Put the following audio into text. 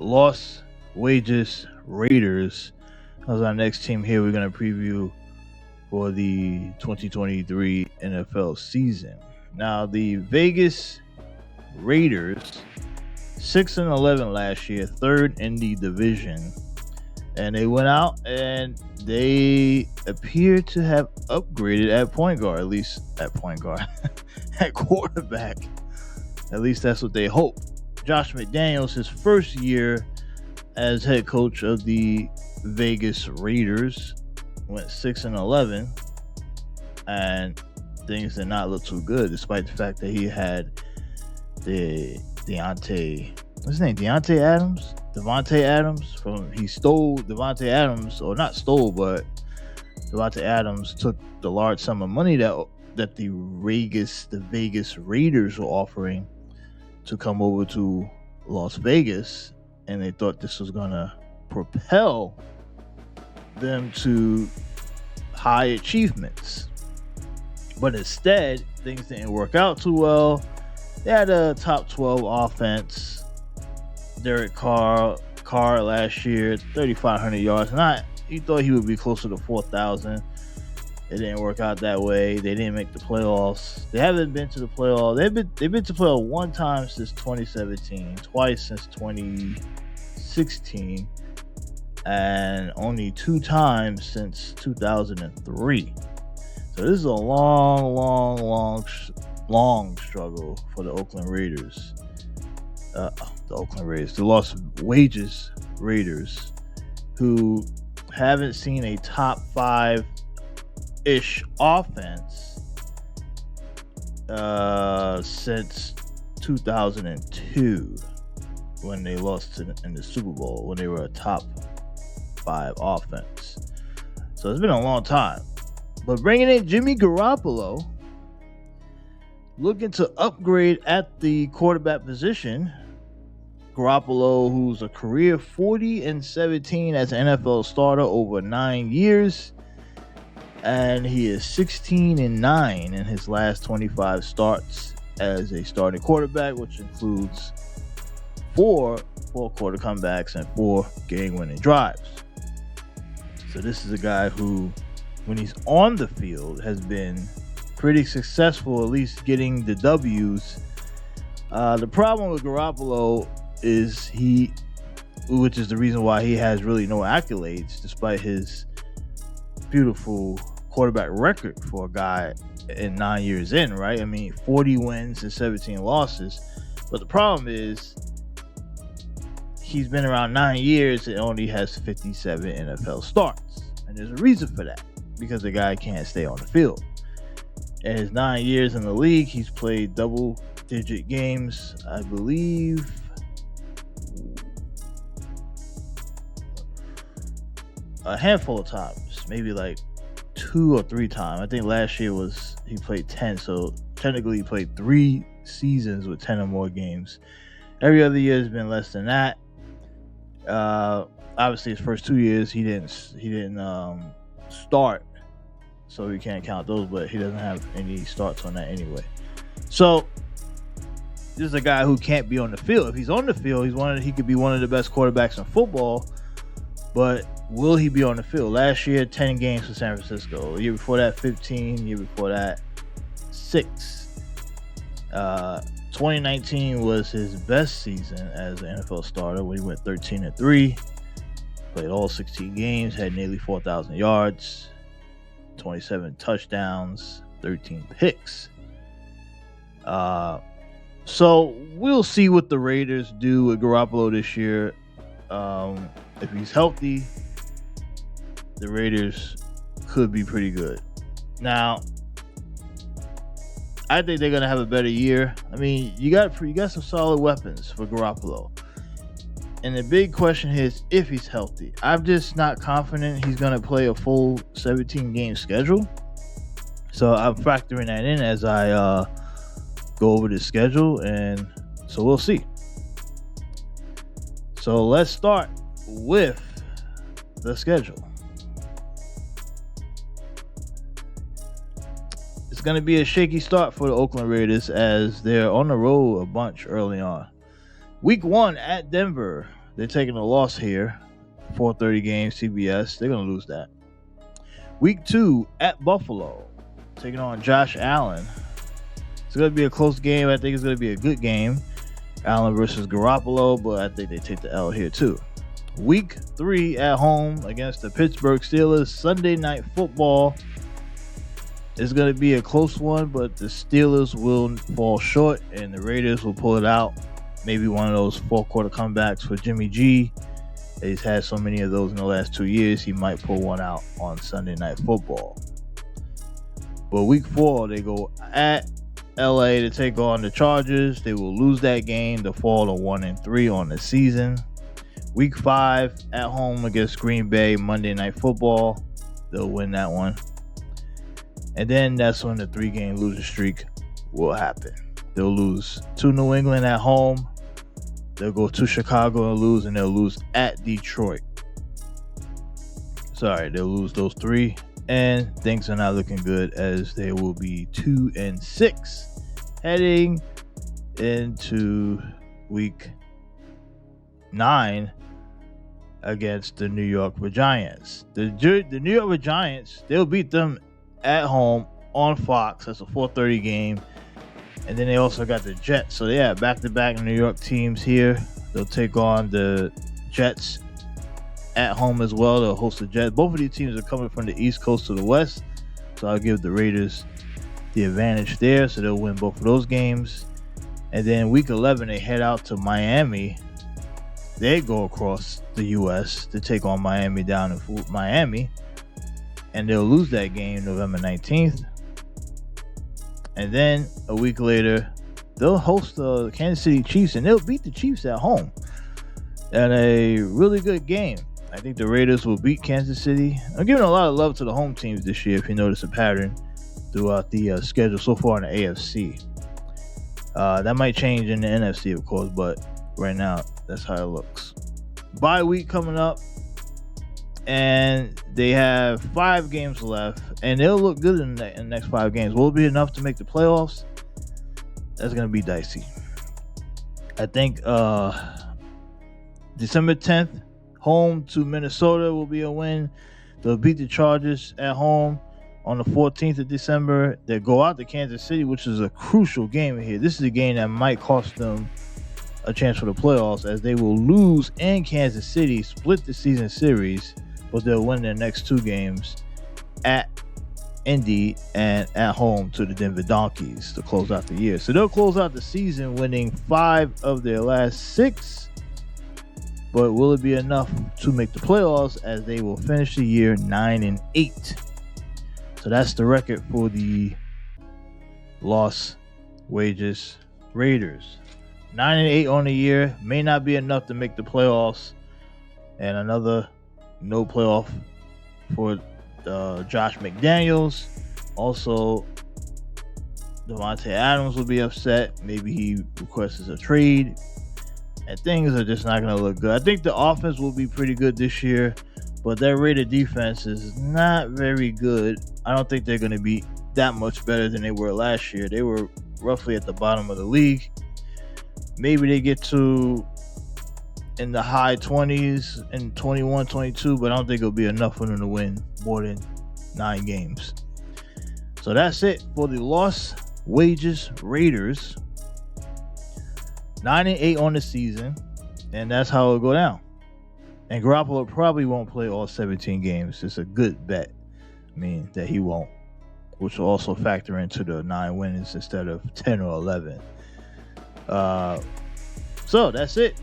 Las Vegas Raiders. That's our next team here. We're going to preview for the 2023 NFL season. Now, the Vegas Raiders, 6-11 last year, third in the division. And they went out and they appear to have upgraded at point guard, at least at point guard, at quarterback. At least that's what they hope. Josh McDaniels, his first year as head coach of the Vegas Raiders, went 6-11, and things did not look too good, despite the fact that he had Davante Adams he stole Davante Adams, or not stole, but Davante Adams took the large sum of money that the Vegas Raiders were offering to come over to Las Vegas, and they thought this was gonna propel them to high achievements. But instead, things didn't work out too well. They had a top 12 offense. Derek Carr last year, 3,500 yards. You thought he would be closer to 4,000. It didn't work out that way. They didn't make the playoffs. They haven't been to the playoffs. They've been to playoffs one time since 2017, twice since 2016, and only two times since 2003. So this is a long struggle for the Oakland Raiders. The Las Vegas Raiders, who haven't seen a top 5-ish offense since 2002, when they lost in the Super Bowl, when they were a top 5 offense. So it's been a long time. But bringing in Jimmy Garoppolo, looking to upgrade at the quarterback position. Garoppolo, who's a career 40-17 as an NFL starter over 9 years, and he is 16-9 in his last 25 starts as a starting quarterback, which includes 4 fourth-quarter comebacks and 4 game-winning drives. So this is a guy who, when he's on the field, has been pretty successful, at least getting the W's. The problem with Garoppolo is which is the reason why he has really no accolades, despite his beautiful quarterback record for a guy in 9 years in, right? I mean, 40 wins and 17 losses. But the problem is he's been around 9 years and only has 57 NFL starts. And there's a reason for that, because the guy can't stay on the field. In his 9 years in the league, he's played double-digit games, I believe, a handful of times, maybe like 2 or 3 times. I think last year he played 10, so technically he played 3 seasons with 10 or more games. Every other year has been less than that. Obviously, his first 2 years he didn't start, so we can't count those. But he doesn't have any starts on that anyway. So this is a guy who can't be on the field. If he's on the field, he could be one of the best quarterbacks in football. But will he be on the field? Last year, 10 games for San Francisco. The year before that, 15. The year before that, 6. 2019 was his best season as an NFL starter, when he went 13-3. Played all 16 games, had nearly 4,000 yards, 27 touchdowns, 13 picks. So we'll see what the Raiders do with Garoppolo this year. If he's healthy, the Raiders could be pretty good. Now, I think they're gonna have a better year. I mean, you got some solid weapons for Garoppolo, and the big question here is if he's healthy. I'm just not confident he's gonna play a full 17-game schedule. So I'm factoring that in as I go over the schedule, and so we'll see. So let's start with the schedule. It's going to be a shaky start for the Oakland Raiders, as they're on the road a bunch early on. Week 1 at Denver. they're taking a loss here. 4:30 game, CBS. They're going to lose that. Week 2 at Buffalo, taking on Josh Allen. It's going to be a close game. I think it's going to be a good game. Allen versus Garoppolo, but I think they take the L here too. Week 3 at home against the Pittsburgh Steelers. Sunday Night Football. It's going to be a close one, but the Steelers will fall short and the Raiders will pull it out. Maybe one of those fourth-quarter comebacks for Jimmy G. He's had so many of those in the last 2 years, he might pull one out on Sunday Night Football. But week 4, they go at LA to take on the Chargers. They will lose that game to fall to 1-3 on the season. Week 5 at home against Green Bay, Monday Night Football. They'll win that one. And then that's when the 3-game losing streak will happen. They'll lose to New England at home. They'll go to Chicago and lose, and they'll lose at Detroit. Sorry, they'll lose those 3. And things are not looking good as they will be 2-6 heading into week 9 against the New York Giants. The New York Giants, they'll beat them at home on Fox. That's a 4:30 game. And then they also got the Jets. So yeah, back-to-back New York teams here. They'll take on the Jets at home as well. They'll host the Jets. Both of these teams are coming from the East Coast to the West. So I'll give the Raiders the advantage there. So they'll win both of those games. And then week 11, they head out to Miami. They go across the U.S. to take on Miami down in Miami. And they'll lose that game November 19th. And then a week later, they'll host the Kansas City Chiefs, and they'll beat the Chiefs at home in a really good game. I think the Raiders will beat Kansas City. I'm giving a lot of love to the home teams this year, if you notice a pattern throughout the schedule so far in the AFC. That might change in the NFC, of course, but right now, that's how it looks. Bye week coming up. And they have 5 games left, and they'll look good in the next 5 games. Will it be enough to make the playoffs? That's going to be dicey. I think December 10th, home to Minnesota will be a win. They'll beat the Chargers at home on the 14th of December. They'll go out to Kansas City, which is a crucial game here. This is a game that might cost them a chance for the playoffs, as they will lose in Kansas City, split the season series, but they'll win their next 2 games at Indy and at home to the Denver Donkeys to close out the year. So they'll close out the season winning 5 of their last 6. But will it be enough to make the playoffs, as they will finish the year 9-8? So that's the record for the Las Vegas Raiders. 9-8 on the year. May not be enough to make the playoffs. And another no playoff for Josh McDaniels. Also, Davante Adams will be upset. Maybe he requests a trade. And things are just not going to look good. I think the offense will be pretty good this year, but that Raider defense is not very good. I don't think they're going to be that much better than they were last year. They were roughly at the bottom of the league. Maybe they get to in the high 20s in 21, 22, but I don't think it'll be enough for them to win more than 9 games. So that's it for the Las Vegas Raiders. 9-8 on the season, and that's how it'll go down. And Garoppolo probably won't play all 17 games. It's a good bet, that he won't, which will also factor into the 9 wins instead of 10 or 11. So that's it.